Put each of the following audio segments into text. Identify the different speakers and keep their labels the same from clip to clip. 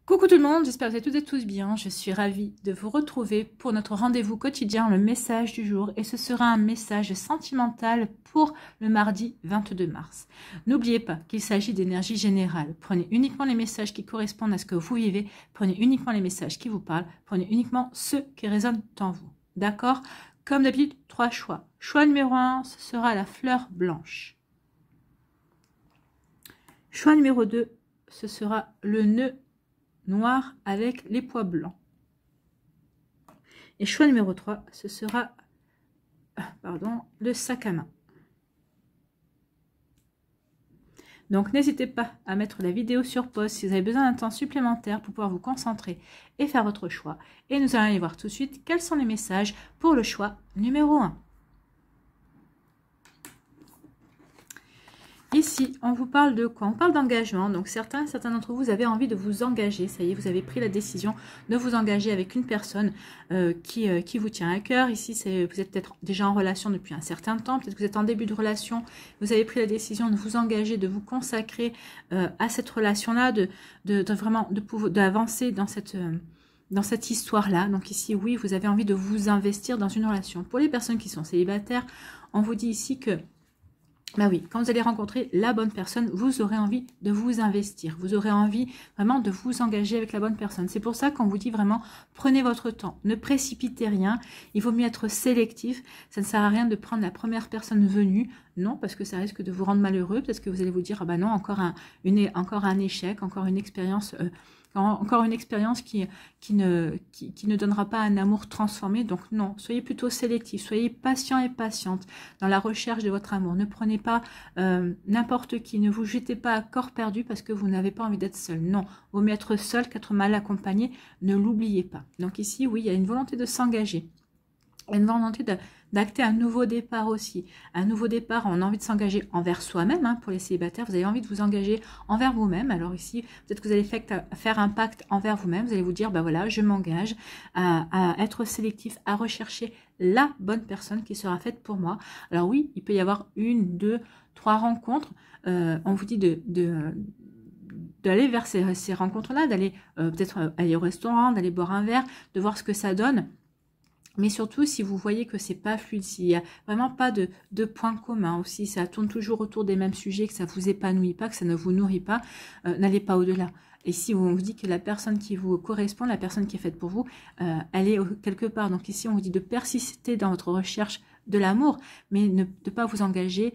Speaker 1: Coucou tout le monde, j'espère que vous allez toutes et tous bien. Je suis ravie de vous retrouver pour notre rendez-vous quotidien, le message du jour. Et ce sera un message sentimental pour le mardi 22 mars. N'oubliez pas qu'il s'agit d'énergie générale. Prenez uniquement les messages qui correspondent à ce que vous vivez. Prenez uniquement les messages qui vous parlent. Prenez uniquement ceux qui résonnent en vous. D'accord? Comme d'habitude, 3 choix. Choix numéro 1, ce sera la fleur blanche. Choix numéro 2, ce sera le nœud noir avec les pois blancs. Et choix numéro 3, ce sera le sac à main. Donc n'hésitez pas à mettre la vidéo sur pause si vous avez besoin d'un temps supplémentaire pour pouvoir vous concentrer et faire votre choix. Et nous allons aller voir tout de suite quels sont les messages pour le choix numéro 1. Ici, on vous parle de quoi? On parle d'engagement. Donc certains d'entre vous avez envie de vous engager. Ça y est, vous avez pris la décision de vous engager avec une personne qui vous tient à cœur. Ici, vous êtes peut-être déjà en relation depuis un certain temps. Peut-être que vous êtes en début de relation. Vous avez pris la décision de vous engager, de vous consacrer à cette relation-là, d'avancer dans cette histoire-là. Donc ici, oui, vous avez envie de vous investir dans une relation. Pour les personnes qui sont célibataires, on vous dit ici que bah oui, quand vous allez rencontrer la bonne personne, vous aurez envie de vous investir. Vous aurez envie vraiment de vous engager avec la bonne personne. C'est pour ça qu'on vous dit vraiment, prenez votre temps. Ne précipitez rien. Il vaut mieux être sélectif. Ça ne sert à rien de prendre la première personne venue. Non, parce que ça risque de vous rendre malheureux. Parce que vous allez vous dire, ah bah non, encore un échec, encore une expérience... Encore une expérience qui ne donnera pas un amour transformé. Donc non, soyez plutôt sélectif, soyez patient et patiente dans la recherche de votre amour. Ne prenez pas n'importe qui, ne vous jetez pas à corps perdu parce que vous n'avez pas envie d'être seul. Non, vaut mieux être seul qu'être mal accompagné, ne l'oubliez pas. Donc ici, oui, il y a une volonté de s'engager. Une volonté d'acter un nouveau départ aussi. Un nouveau départ, on a envie de s'engager envers soi-même. Hein, pour les célibataires, vous avez envie de vous engager envers vous-même. Alors ici, peut-être que vous allez faire un pacte envers vous-même. Vous allez vous dire, bah voilà, je m'engage à être sélectif, à rechercher la bonne personne qui sera faite pour moi. Alors oui, il peut y avoir 1, 2, 3 rencontres. On vous dit d'aller vers ces rencontres-là, d'aller peut-être aller au restaurant, d'aller boire un verre, de voir ce que ça donne. Mais surtout, si vous voyez que c'est pas fluide, s'il n'y a vraiment pas de points communs aussi, ça tourne toujours autour des mêmes sujets, que ça vous épanouit pas, que ça ne vous nourrit pas, n'allez pas au-delà. Et si on vous dit que la personne qui vous correspond, la personne qui est faite pour vous, elle est quelque part. Donc ici, on vous dit de persister dans votre recherche de l'amour, mais de ne pas vous engager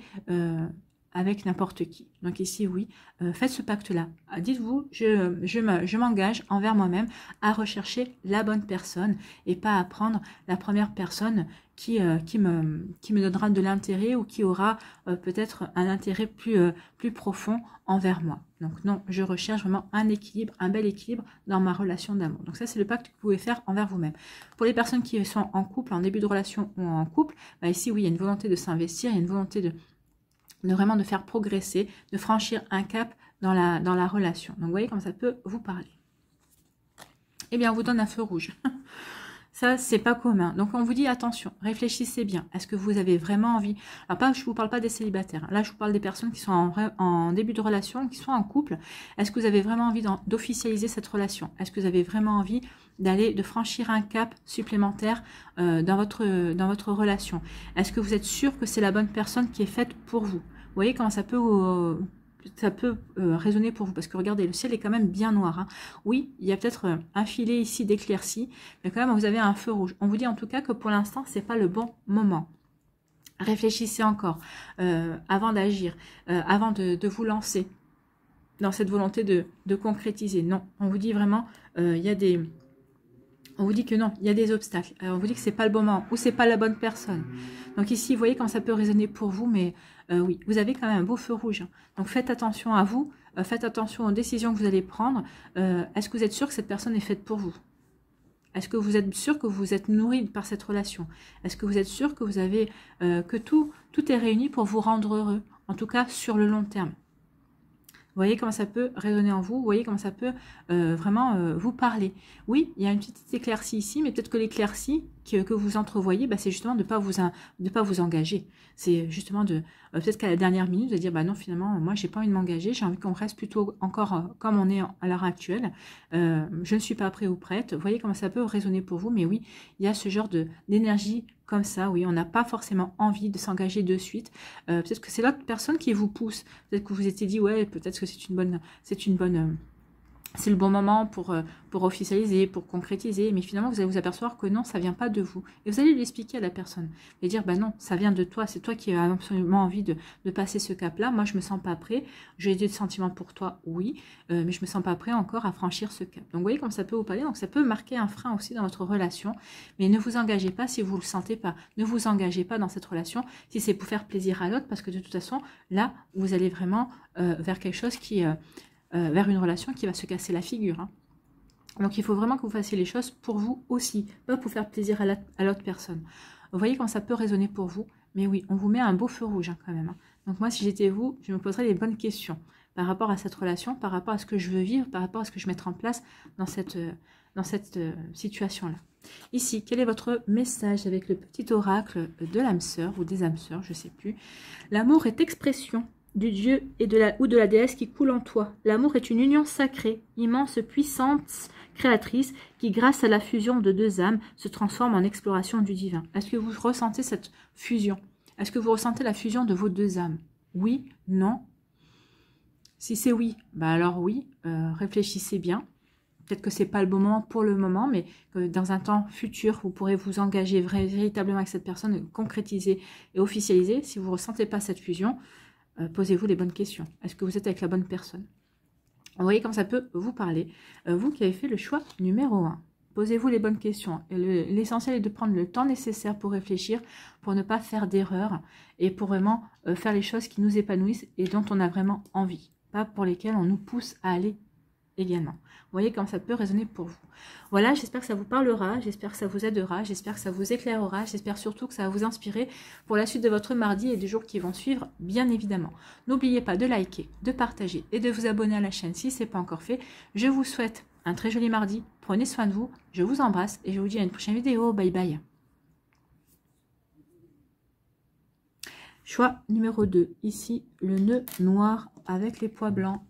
Speaker 1: avec n'importe qui. Donc ici, oui, faites ce pacte-là. Dites-vous, je m'engage envers moi-même à rechercher la bonne personne et pas à prendre la première personne qui me donnera de l'intérêt ou qui aura peut-être un intérêt plus profond envers moi. Donc non, je recherche vraiment un équilibre, un bel équilibre dans ma relation d'amour. Donc ça, c'est le pacte que vous pouvez faire envers vous-même. Pour les personnes qui sont en couple, en début de relation ou en couple, bah ici, oui, il y a une volonté de s'investir, il y a une volonté de vraiment de faire progresser, de franchir un cap dans la relation. Donc, vous voyez comme ça peut vous parler. Eh bien, on vous donne un feu rouge. Ça, c'est pas commun. Donc, on vous dit, attention, réfléchissez bien. Est-ce que vous avez vraiment envie... Alors, je vous parle pas des célibataires. Là, je vous parle des personnes qui sont en début de relation, qui sont en couple. Est-ce que vous avez vraiment envie d'officialiser cette relation? Est-ce que vous avez vraiment envie de franchir un cap supplémentaire dans votre relation? Est-ce que vous êtes sûr que c'est la bonne personne qui est faite pour vous? Vous voyez comment ça peut résonner pour vous, parce que regardez, le ciel est quand même bien noir. Hein. Oui, il y a peut-être un filet ici d'éclaircie, mais quand même vous avez un feu rouge. On vous dit en tout cas que pour l'instant, c'est pas le bon moment. Réfléchissez encore avant d'agir, avant de vous lancer dans cette volonté de concrétiser. Non, on vous dit vraiment, on vous dit que non, il y a des obstacles. Alors, on vous dit que c'est pas le bon moment ou c'est pas la bonne personne. Donc ici, vous voyez quand ça peut résonner pour vous, mais oui, vous avez quand même un beau feu rouge. Hein. Donc faites attention à vous, faites attention aux décisions que vous allez prendre. Est-ce que vous êtes sûr que cette personne est faite pour vous? Est-ce que vous êtes sûr que vous êtes nourri par cette relation? Est-ce que vous êtes sûr que vous avez que tout est réuni pour vous rendre heureux? En tout cas, sur le long terme. Vous voyez comment ça peut résonner en vous, vous voyez comment ça peut vraiment vous parler. Oui, il y a une petite éclaircie ici, mais peut-être que l'éclaircie que vous entrevoyez, c'est justement de ne pas vous engager. C'est justement de, peut-être qu'à la dernière minute, de dire, non, finalement, moi, j'ai pas envie de m'engager, j'ai envie qu'on reste plutôt encore comme on est à l'heure actuelle. Je ne suis pas prêt ou prête. Vous voyez comment ça peut résonner pour vous, mais oui, il y a ce genre d'énergie comme ça, oui, on n'a pas forcément envie de s'engager de suite. Peut-être que c'est l'autre personne qui vous pousse. Peut-être que vous vous étiez dit, ouais, peut-être que c'est c'est le bon moment pour officialiser, pour concrétiser, mais finalement vous allez vous apercevoir que non, ça vient pas de vous. Et vous allez lui expliquer à la personne et dire, non, ça vient de toi, c'est toi qui as absolument envie de passer ce cap-là. Moi, je me sens pas prêt, j'ai des sentiments pour toi, oui, mais je me sens pas prêt encore à franchir ce cap. Donc vous voyez comme ça peut vous parler, donc ça peut marquer un frein aussi dans votre relation, mais ne vous engagez pas si vous le sentez pas. Ne vous engagez pas dans cette relation si c'est pour faire plaisir à l'autre, parce que de toute façon, là, vous allez vraiment vers quelque chose qui... vers une relation qui va se casser la figure. Hein. Donc il faut vraiment que vous fassiez les choses pour vous aussi, pas pour faire plaisir à l'autre personne. Vous voyez quand ça peut résonner pour vous, mais oui, on vous met un beau feu rouge quand même. Hein. Donc moi, si j'étais vous, je me poserais les bonnes questions par rapport à cette relation, par rapport à ce que je veux vivre, par rapport à ce que je mettrai en place dans cette situation-là. Ici, quel est votre message avec le petit oracle de l'âme sœur ou des âmes sœurs, je ne sais plus. L'amour est expression du dieu et ou de la déesse qui coule en toi. L'amour est une union sacrée, immense puissance créatrice qui, grâce à la fusion de deux âmes, se transforme en exploration du divin. Est-ce que vous ressentez cette fusion? Est-ce que vous ressentez la fusion de vos deux âmes? Oui? Non? Si c'est oui, alors oui, réfléchissez bien. Peut-être que ce n'est pas le bon moment pour le moment, mais que dans un temps futur, vous pourrez vous engager véritablement avec cette personne, concrétiser et officialiser. Si vous ne ressentez pas cette fusion, posez-vous les bonnes questions. Est-ce que vous êtes avec la bonne personne? Vous voyez comme ça peut vous parler. Vous qui avez fait le choix numéro 1. Posez-vous les bonnes questions. L'essentiel est de prendre le temps nécessaire pour réfléchir, pour ne pas faire d'erreurs et pour vraiment faire les choses qui nous épanouissent et dont on a vraiment envie. Pas pour lesquelles on nous pousse à aller également. Vous voyez comme ça peut résonner pour vous. Voilà, j'espère que ça vous parlera, j'espère que ça vous aidera, j'espère que ça vous éclairera, j'espère surtout que ça va vous inspirer pour la suite de votre mardi et des jours qui vont suivre, bien évidemment. N'oubliez pas de liker, de partager et de vous abonner à la chaîne si ce n'est pas encore fait. Je vous souhaite un très joli mardi, prenez soin de vous, je vous embrasse et je vous dis à une prochaine vidéo. Bye bye. Choix numéro 2, ici le nœud noir avec les pois blancs.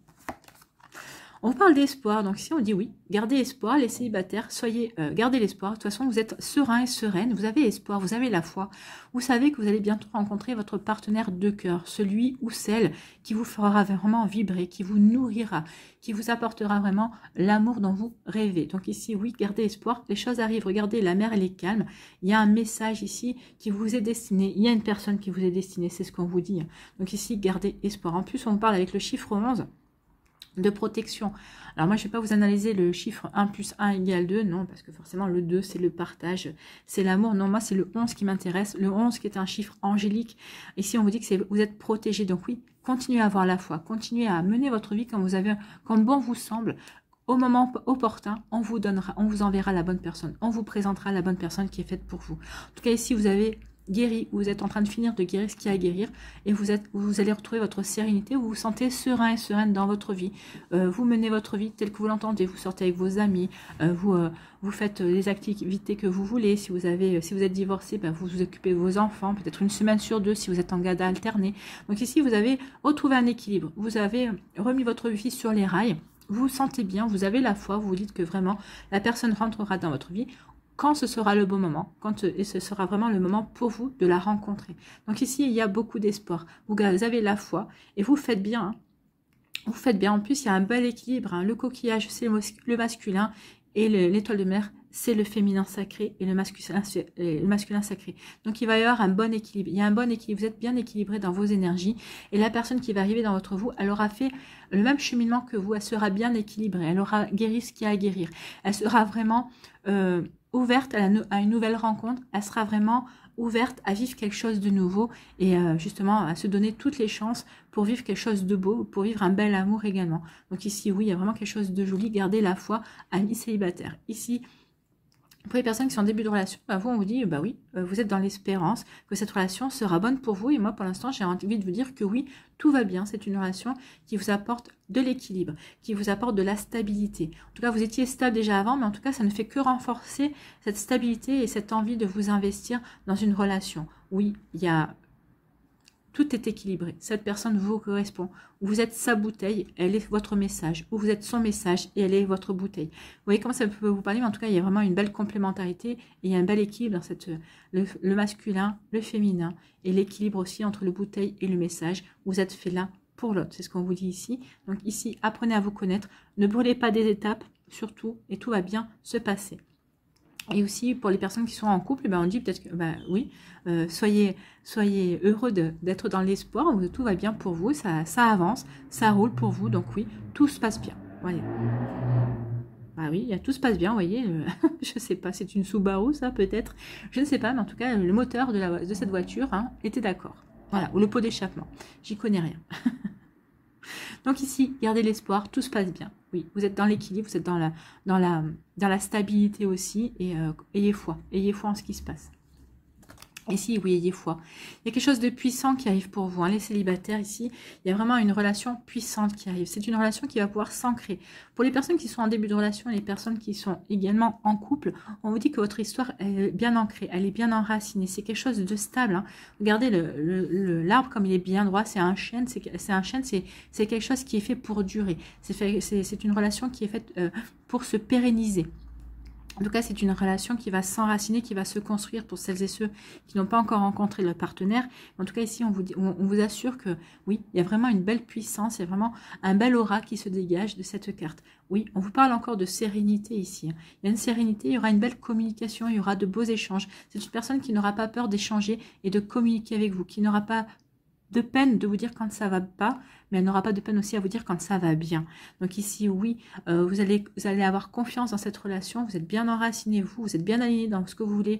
Speaker 1: On parle d'espoir, donc ici on dit oui, gardez espoir, les célibataires, gardez l'espoir. De toute façon, vous êtes serein et sereine, vous avez espoir, vous avez la foi. Vous savez que vous allez bientôt rencontrer votre partenaire de cœur, celui ou celle qui vous fera vraiment vibrer, qui vous nourrira, qui vous apportera vraiment l'amour dont vous rêvez. Donc ici, oui, gardez espoir, les choses arrivent. Regardez, la mer, elle est calme. Il y a un message ici qui vous est destiné. Il y a une personne qui vous est destinée, c'est ce qu'on vous dit. Donc ici, gardez espoir. En plus, on parle avec le chiffre 11. De protection. Alors moi, je ne vais pas vous analyser le chiffre 1 plus 1 égale 2, non, parce que forcément le 2, c'est le partage, c'est l'amour. Non, moi, c'est le 11 qui m'intéresse, le 11 qui est un chiffre angélique. Ici, on vous dit que vous êtes protégé. Donc oui, continuez à avoir la foi, continuez à mener votre vie comme bon vous semble. Au moment opportun, on vous enverra la bonne personne, on vous présentera la bonne personne qui est faite pour vous. En tout cas, ici, vous avez guéri, vous êtes en train de finir de guérir ce qu'il y a à guérir et vous allez retrouver votre sérénité, vous vous sentez serein et sereine dans votre vie, vous menez votre vie telle que vous l'entendez, vous sortez avec vos amis, vous faites les activités que vous voulez, si vous êtes divorcé, vous vous occupez de vos enfants, peut-être une semaine sur 2 si vous êtes en garde alternée. Donc ici vous avez retrouvé un équilibre, vous avez remis votre vie sur les rails, vous vous sentez bien, vous avez la foi, vous vous dites que vraiment la personne rentrera dans votre vie quand ce sera le bon moment, et ce sera vraiment le moment pour vous de la rencontrer. Donc ici, il y a beaucoup d'espoir. Vous avez la foi et vous faites bien. Hein. Vous faites bien. En plus, il y a un bel équilibre. Hein. Le coquillage, c'est le masculin et l'étoile de mer, c'est le féminin sacré et le masculin sacré. Donc, il va y avoir un bon équilibre. Il y a un bon équilibre. Vous êtes bien équilibré dans vos énergies. Et la personne qui va arriver dans votre vie, elle aura fait le même cheminement que vous. Elle sera bien équilibrée. Elle aura guéri ce qu'il y a à guérir. Elle sera vraiment... ouverte à une nouvelle rencontre, elle sera vraiment ouverte à vivre quelque chose de nouveau et justement à se donner toutes les chances pour vivre quelque chose de beau, pour vivre un bel amour également. Donc ici, oui, il y a vraiment quelque chose de joli, gardez la foi, amis célibataires. Ici, Pour les personnes qui sont en début de relation, bah vous, on vous dit, bah oui, vous êtes dans l'espérance que cette relation sera bonne pour vous. Et moi, pour l'instant, j'ai envie de vous dire que oui, tout va bien. C'est une relation qui vous apporte de l'équilibre, qui vous apporte de la stabilité. En tout cas, vous étiez stable déjà avant, mais en tout cas, ça ne fait que renforcer cette stabilité et cette envie de vous investir dans une relation. Oui, il y a... Tout est équilibré. Cette personne vous correspond. Vous êtes sa bouteille, elle est votre message. Ou vous êtes son message et elle est votre bouteille. Vous voyez comment ça peut vous parler, mais en tout cas, il y a vraiment une belle complémentarité et il y a un bel équilibre dans cette, le masculin, le féminin et l'équilibre aussi entre le bouteille et le message. Vous êtes fait l'un pour l'autre. C'est ce qu'on vous dit ici. Donc ici, apprenez à vous connaître. Ne brûlez pas des étapes, surtout, et tout va bien se passer. Et aussi, pour les personnes qui sont en couple, ben on dit peut-être que, ben oui, soyez heureux d'être dans l'espoir, tout va bien pour vous, ça avance, ça roule pour vous, donc oui, tout se passe bien. Voilà. Ah oui, tout se passe bien, vous voyez, je sais pas, c'est une Subaru, ça, peut-être, je ne sais pas, mais en tout cas, le moteur de cette voiture était d'accord. Voilà, ou le pot d'échappement, j'y connais rien. Donc ici, gardez l'espoir, tout se passe bien. Oui, vous êtes dans l'équilibre, vous êtes dans la stabilité aussi, et ayez foi en ce qui se passe. Ici, oui, ayez foi. Il y a quelque chose de puissant qui arrive pour vous. Les célibataires, ici, il y a vraiment une relation puissante qui arrive. C'est une relation qui va pouvoir s'ancrer. Pour les personnes qui sont en début de relation et les personnes qui sont également en couple, on vous dit que votre histoire est bien ancrée, elle est bien enracinée. C'est quelque chose de stable. Regardez l'arbre comme il est bien droit. C'est un chêne, c'est quelque chose qui est fait pour durer. C'est une relation qui est faite pour se pérenniser. En tout cas, c'est une relation qui va s'enraciner, qui va se construire pour celles et ceux qui n'ont pas encore rencontré leur partenaire. En tout cas, ici, on vous assure que oui, il y a vraiment une belle puissance, il y a vraiment un bel aura qui se dégage de cette carte. Oui, on vous parle encore de sérénité ici. Il y a une sérénité, il y aura une belle communication, il y aura de beaux échanges. C'est une personne qui n'aura pas peur d'échanger et de communiquer avec vous, qui n'aura pas de peine de vous dire quand ça va pas, mais elle n'aura pas de peine aussi à vous dire quand ça va bien. Donc ici, oui, vous allez avoir confiance dans cette relation, vous êtes bien enraciné, vous êtes bien aligné dans ce que vous voulez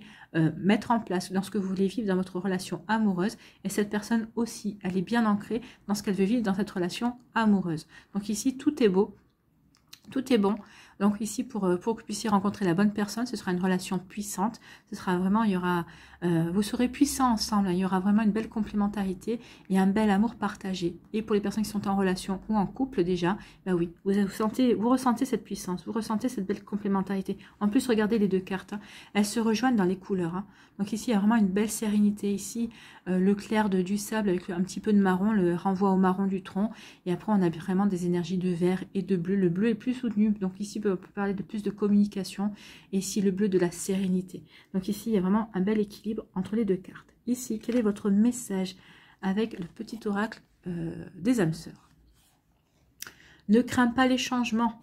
Speaker 1: mettre en place, dans ce que vous voulez vivre dans votre relation amoureuse, et cette personne aussi, elle est bien ancrée dans ce qu'elle veut vivre dans cette relation amoureuse. Donc ici, tout est beau, tout est bon. Donc ici, pour que vous puissiez rencontrer la bonne personne, ce sera une relation puissante. Ce sera vraiment, vous serez puissants ensemble. Il y aura vraiment une belle complémentarité et un bel amour partagé. Et pour les personnes qui sont en relation ou en couple déjà, ben oui, vous ressentez cette puissance, vous ressentez cette belle complémentarité. En plus, regardez les deux cartes, elles se rejoignent dans les couleurs. Donc ici, il y a vraiment une belle sérénité. Ici, le clair du sable avec un petit peu de marron, le renvoie au marron du tronc. Et après, on a vraiment des énergies de vert et de bleu. Le bleu est plus soutenu. Donc ici, on peut parler de plus de communication. Et ici, le bleu de la sérénité. Donc ici, il y a vraiment un bel équilibre entre les deux cartes. Ici, quel est votre message avec le petit oracle des âmes sœurs? Ne crains pas les changements.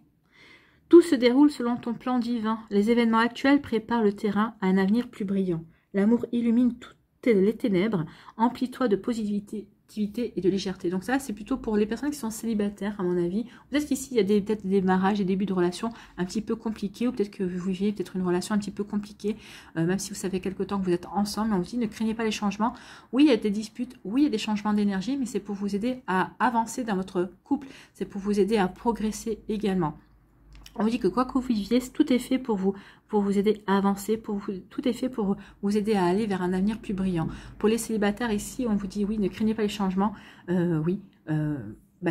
Speaker 1: Tout se déroule selon ton plan divin. Les événements actuels préparent le terrain à un avenir plus brillant. L'amour illumine toutes les ténèbres. Emplis-toi de positivité et de légèreté. Donc ça, c'est plutôt pour les personnes qui sont célibataires, à mon avis. Peut-être qu'ici, il y a peut-être des démarrages, des débuts de relations un petit peu compliqués, ou peut-être que vous vivez peut-être une relation un petit peu compliquée, même si vous savez quelque temps que vous êtes ensemble. On vous dit, ne craignez pas les changements. Oui, il y a des disputes, oui, il y a des changements d'énergie, mais c'est pour vous aider à avancer dans votre couple. C'est pour vous aider à progresser également. On vous dit que quoi que vous viviez, tout est fait pour vous aider à avancer, tout est fait pour vous aider à aller vers un avenir plus brillant. Pour les célibataires ici, on vous dit oui, ne craignez pas les changements.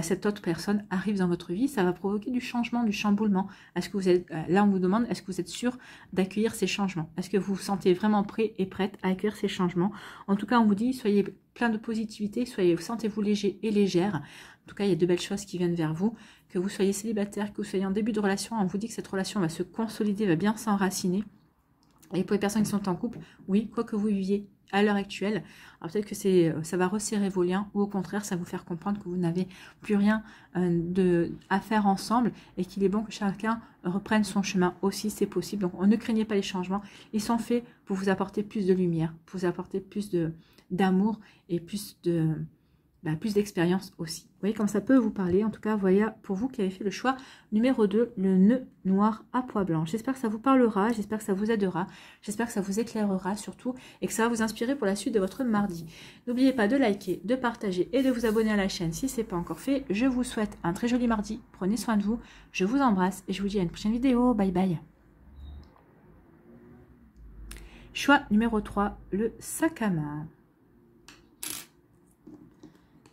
Speaker 1: Cette autre personne arrive dans votre vie, ça va provoquer du changement, du chamboulement. Est-ce que vous êtes là, on vous demande, est-ce que vous êtes sûr d'accueillir ces changements? Est-ce que vous vous sentez vraiment prêt et prête à accueillir ces changements? En tout cas, on vous dit, soyez plein de positivité, sentez-vous léger et légère. En tout cas, il y a de belles choses qui viennent vers vous. Que vous soyez célibataire, que vous soyez en début de relation, on vous dit que cette relation va se consolider, va bien s'enraciner. Et pour les personnes qui sont en couple, oui, quoi que vous viviez à l'heure actuelle, alors peut-être que ça va resserrer vos liens, ou au contraire, ça va vous faire comprendre que vous n'avez plus rien à faire ensemble, et qu'il est bon que chacun reprenne son chemin aussi, c'est possible. Donc, ne craignez pas les changements, ils sont faits pour vous apporter plus de lumière, pour vous apporter plus d'amour et plus d'expérience aussi. Vous voyez comme ça peut vous parler. En tout cas, voilà pour vous qui avez fait le choix numéro 2, le nœud noir à pois blanc. J'espère que ça vous parlera, j'espère que ça vous aidera, j'espère que ça vous éclairera surtout et que ça va vous inspirer pour la suite de votre mardi. N'oubliez pas de liker, de partager et de vous abonner à la chaîne si ce n'est pas encore fait. Je vous souhaite un très joli mardi. Prenez soin de vous. Je vous embrasse et je vous dis à une prochaine vidéo. Bye bye. Choix numéro 3, le sac à main.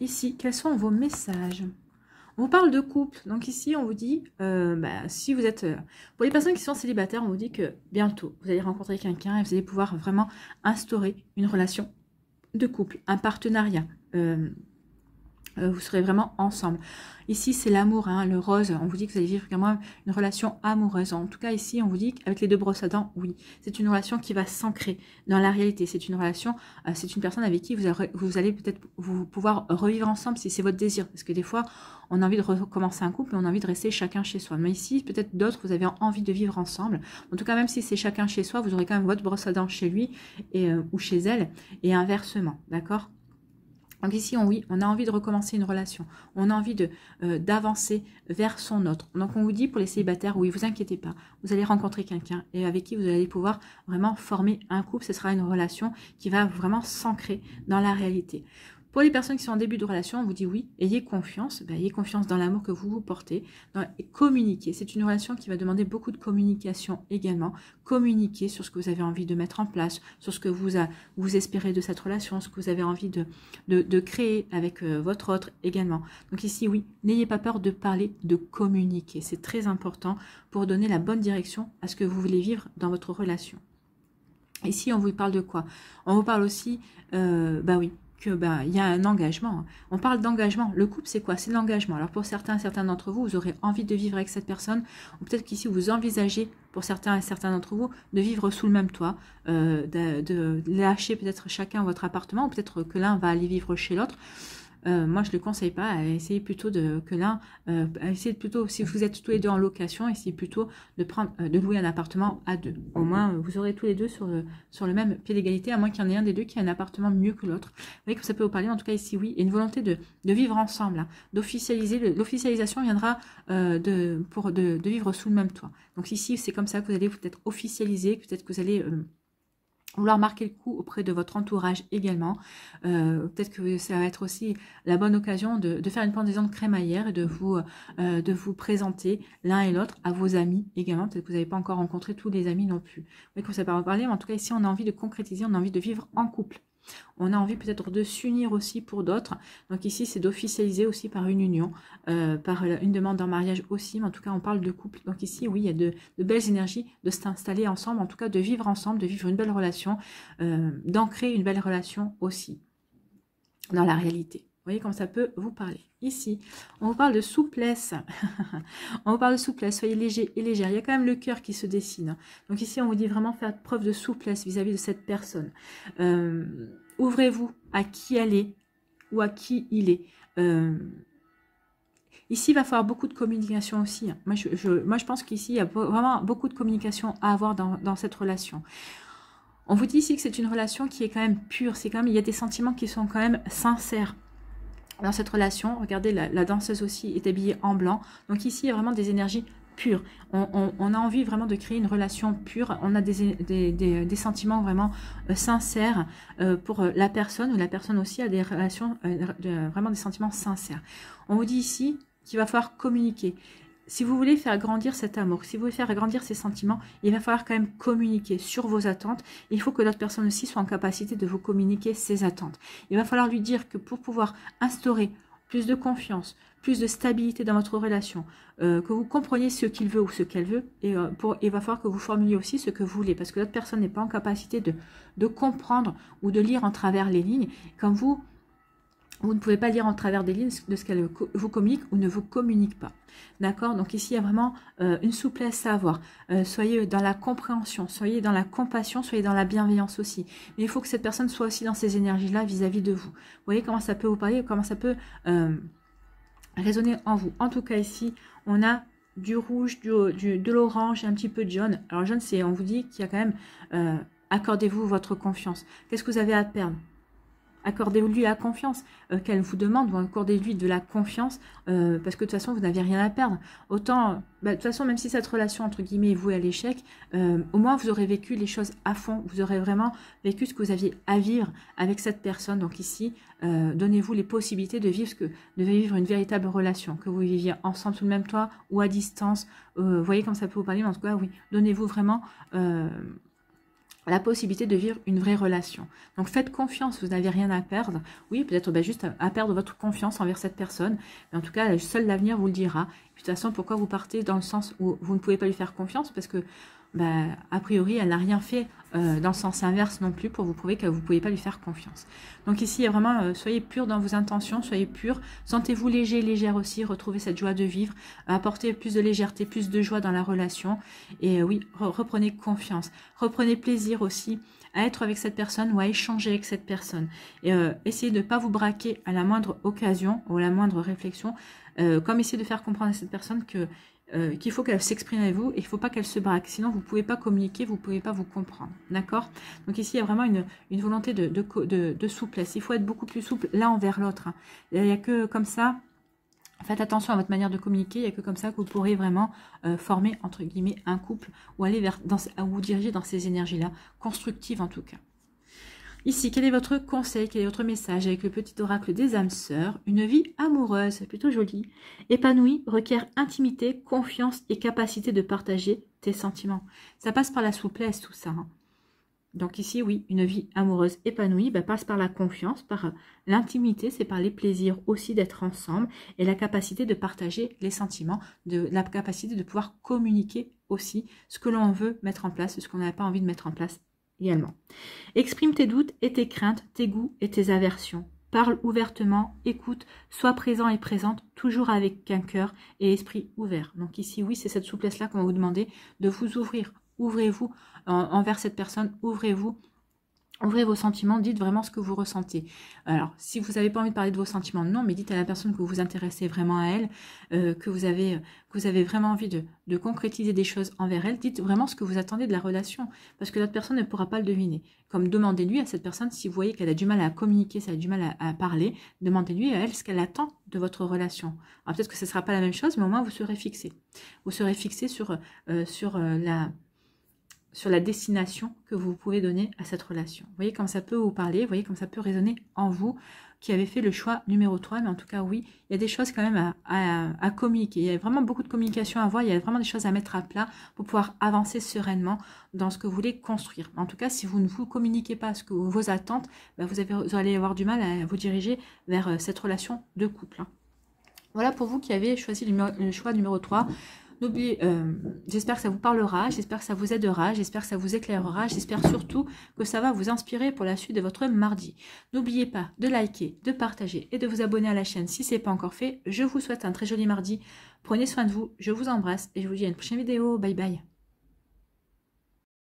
Speaker 1: Ici, quels sont vos messages? On vous parle de couple. Donc ici, on vous dit, si vous êtes... pour les personnes qui sont célibataires, on vous dit que bientôt, vous allez rencontrer quelqu'un et vous allez pouvoir vraiment instaurer une relation de couple, un partenariat. Vous serez vraiment ensemble. Ici, c'est l'amour, hein, le rose. On vous dit que vous allez vivre quand même une relation amoureuse. En tout cas, ici, on vous dit qu'avec les deux brosses à dents, oui, c'est une relation qui va s'ancrer dans la réalité. C'est une relation, c'est une personne avec qui vous allez peut-être pouvoir revivre ensemble si c'est votre désir. Parce que des fois, on a envie de recommencer un couple et on a envie de rester chacun chez soi. Mais ici, peut-être d'autres, vous avez envie de vivre ensemble. En tout cas, même si c'est chacun chez soi, vous aurez quand même votre brosse à dents chez lui ou chez elle et inversement. D'accord ? Donc ici, oui, on a envie de recommencer une relation. On a envie d'avancer vers son autre. Donc on vous dit pour les célibataires, oui, vous inquiétez pas. Vous allez rencontrer quelqu'un et avec qui vous allez pouvoir vraiment former un couple. Ce sera une relation qui va vraiment s'ancrer dans la réalité. Pour les personnes qui sont en début de relation, on vous dit oui, ayez confiance. Ayez confiance dans l'amour que vous portez. Et communiquer. C'est une relation qui va demander beaucoup de communication également. Communiquer sur ce que vous avez envie de mettre en place, sur ce que vous espérez de cette relation, ce que vous avez envie de créer avec votre autre également. Donc ici, oui, n'ayez pas peur de parler, de communiquer. C'est très important pour donner la bonne direction à ce que vous voulez vivre dans votre relation. Ici, on vous parle de quoi? On vous parle aussi, oui, il y a un engagement. On parle d'engagement. Le couple, c'est quoi? C'est l'engagement. Alors pour certains d'entre vous, vous aurez envie de vivre avec cette personne, ou peut-être qu'ici vous envisagez, pour certains d'entre vous, de vivre sous le même toit, de lâcher peut-être chacun votre appartement, ou peut-être que l'un va aller vivre chez l'autre. Moi, je ne le conseille pas. Essayez plutôt essayez plutôt, si vous êtes tous les deux en location, essayez plutôt de louer un appartement à deux. Au moins, vous aurez tous les deux sur le même pied d'égalité, à moins qu'il y en ait un des deux qui ait un appartement mieux que l'autre. Vous voyez que ça peut vous parler. En tout cas, ici, oui, et une volonté de vivre ensemble, hein, d'officialiser. L'officialisation viendra de vivre sous le même toit. Donc ici, c'est comme ça que vous allez peut-être officialiser, peut-être que vous allez vouloir marquer le coup auprès de votre entourage également. Peut-être que ça va être aussi la bonne occasion de faire une pendaison de crémaillère et de vous présenter l'un et l'autre à vos amis également. Peut-être que vous n'avez pas encore rencontré tous les amis non plus. Vous voyez que ça peut en parler, mais en tout cas ici on a envie de concrétiser, on a envie de vivre en couple. On a envie peut-être de s'unir aussi pour d'autres. Donc ici, c'est d'officialiser aussi par une union, par une demande en mariage aussi. Mais en tout cas, on parle de couple. Donc ici, oui, il y a de belles énergies de s'installer ensemble, en tout cas de vivre ensemble, de vivre une belle relation, d'ancrer une belle relation aussi dans la réalité. Vous voyez comme ça peut vous parler. Ici, on vous parle de souplesse. On vous parle de souplesse. Soyez léger et légère. Il y a quand même le cœur qui se dessine. Donc ici, on vous dit vraiment faire preuve de souplesse vis-à-vis de cette personne. Ouvrez-vous à qui elle est ou à qui il est. Ici, il va falloir beaucoup de communication aussi. Moi, je pense qu'ici, il y a vraiment beaucoup de communication à avoir dans cette relation. On vous dit ici que c'est une relation qui est quand même pure. Il y a des sentiments qui sont quand même sincères dans cette relation. Regardez, la danseuse aussi est habillée en blanc. Donc ici, il y a vraiment des énergies pures. On a envie vraiment de créer une relation pure. On a des sentiments vraiment sincères pour la personne, ou la personne aussi a des relations, vraiment des sentiments sincères. On vous dit ici qu'il va falloir communiquer. Si vous voulez faire grandir cet amour, si vous voulez faire grandir ces sentiments, il va falloir quand même communiquer sur vos attentes. Il faut que l'autre personne aussi soit en capacité de vous communiquer ses attentes. Il va falloir lui dire que pour pouvoir instaurer plus de confiance, plus de stabilité dans votre relation, que vous compreniez ce qu'il veut ou ce qu'elle veut, et il va falloir que vous formuliez aussi ce que vous voulez, parce que l'autre personne n'est pas en capacité de comprendre ou de lire en travers les lignes, comme vous ne pouvez pas lire en travers des lignes de ce qu'elle vous communique ou ne vous communique pas. D'accord? Donc ici, il y a vraiment une souplesse à avoir. Soyez dans la compréhension, soyez dans la compassion, soyez dans la bienveillance aussi. Mais il faut que cette personne soit aussi dans ces énergies-là vis-à-vis de vous. Vous voyez comment ça peut vous parler, comment ça peut résonner en vous. En tout cas, ici, on a du rouge, de l'orange et un petit peu de jaune. Alors jaune, on vous dit qu'il y a quand même, accordez-vous votre confiance. Qu'est-ce que vous avez à perdre? Accordez-lui la confiance qu'elle vous demande, ou accordez-lui de la confiance, parce que de toute façon, vous n'avez rien à perdre. Autant, de toute façon, même si cette relation, entre guillemets, est vouée à l'échec, au moins, vous aurez vécu les choses à fond. Vous aurez vraiment vécu ce que vous aviez à vivre avec cette personne. Donc ici, donnez-vous les possibilités de vivre une véritable relation, que vous viviez ensemble sous le même toit ou à distance. Vous voyez comme ça peut vous parler, mais en tout cas, oui, donnez-vous vraiment la possibilité de vivre une vraie relation. Donc faites confiance, vous n'avez rien à perdre. Oui, peut-être juste à perdre votre confiance envers cette personne, mais en tout cas, seul l'avenir vous le dira. Et puis, de toute façon, pourquoi vous partez dans le sens où vous ne pouvez pas lui faire confiance? Parce que, a priori, elle n'a rien fait dans le sens inverse non plus pour vous prouver que vous ne pouvez pas lui faire confiance. Donc ici, il y a vraiment, soyez pur dans vos intentions, soyez pur, sentez-vous léger, légère aussi, retrouvez cette joie de vivre, apportez plus de légèreté, plus de joie dans la relation. Et oui, reprenez confiance, reprenez plaisir aussi à être avec cette personne ou à échanger avec cette personne. Et essayez de ne pas vous braquer à la moindre occasion ou à la moindre réflexion, comme essayez de faire comprendre à cette personne que qu'il faut qu'elle s'exprime avec vous et il ne faut pas qu'elle se braque. Sinon, vous ne pouvez pas communiquer, vous ne pouvez pas vous comprendre. D'accord? Donc ici, il y a vraiment une volonté de souplesse. Il faut être beaucoup plus souple l'un envers l'autre. Hein. Il n'y a que comme ça. Faites attention à votre manière de communiquer. Il n'y a que comme ça que vous pourrez vraiment former, entre guillemets, un couple ou aller vous diriger dans ces énergies-là, constructives en tout cas. Ici, quel est votre conseil, quel est votre message avec le petit oracle des âmes sœurs? Une vie amoureuse, plutôt jolie, épanouie, requiert intimité, confiance et capacité de partager tes sentiments. Ça passe par la souplesse, tout ça. Hein. Donc ici, oui, une vie amoureuse épanouie passe par la confiance, par l'intimité, c'est par les plaisirs aussi d'être ensemble et la capacité de partager les sentiments, la capacité de pouvoir communiquer aussi ce que l'on veut mettre en place, ce qu'on n'a pas envie de mettre en place également. Exprime tes doutes et tes craintes, tes goûts et tes aversions. Parle ouvertement, écoute, sois présent et présente, toujours avec un cœur et esprit ouvert. Donc ici, oui, c'est cette souplesse-là qu'on va vous demander de vous ouvrir. Ouvrez-vous envers cette personne, ouvrez-vous. Ouvrez vos sentiments, dites vraiment ce que vous ressentez. Alors, si vous n'avez pas envie de parler de vos sentiments, non, mais dites à la personne que vous vous intéressez vraiment à elle, que vous avez vraiment envie de concrétiser des choses envers elle. Dites vraiment ce que vous attendez de la relation, parce que l'autre personne ne pourra pas le deviner. Comme demandez-lui à cette personne, si vous voyez qu'elle a du mal à communiquer, si elle a du mal à parler, demandez-lui à elle ce qu'elle attend de votre relation. Alors peut-être que ce ne sera pas la même chose, mais au moins vous serez fixé. Vous serez fixé sur la destination que vous pouvez donner à cette relation. Vous voyez comme ça peut vous parler, vous voyez comme ça peut résonner en vous qui avez fait le choix numéro 3, mais en tout cas oui, il y a des choses quand même à communiquer. Il y a vraiment beaucoup de communication à voir, il y a vraiment des choses à mettre à plat pour pouvoir avancer sereinement dans ce que vous voulez construire. En tout cas, si vous ne vous communiquez pas vos attentes, vous allez avoir du mal à vous diriger vers cette relation de couple. Hein. Voilà pour vous qui avez choisi le choix numéro 3. N'oubliez, j'espère que ça vous parlera, j'espère que ça vous aidera, j'espère que ça vous éclairera, j'espère surtout que ça va vous inspirer pour la suite de votre mardi. N'oubliez pas de liker, de partager et de vous abonner à la chaîne si ce n'est pas encore fait. Je vous souhaite un très joli mardi. Prenez soin de vous, je vous embrasse et je vous dis à une prochaine vidéo. Bye bye.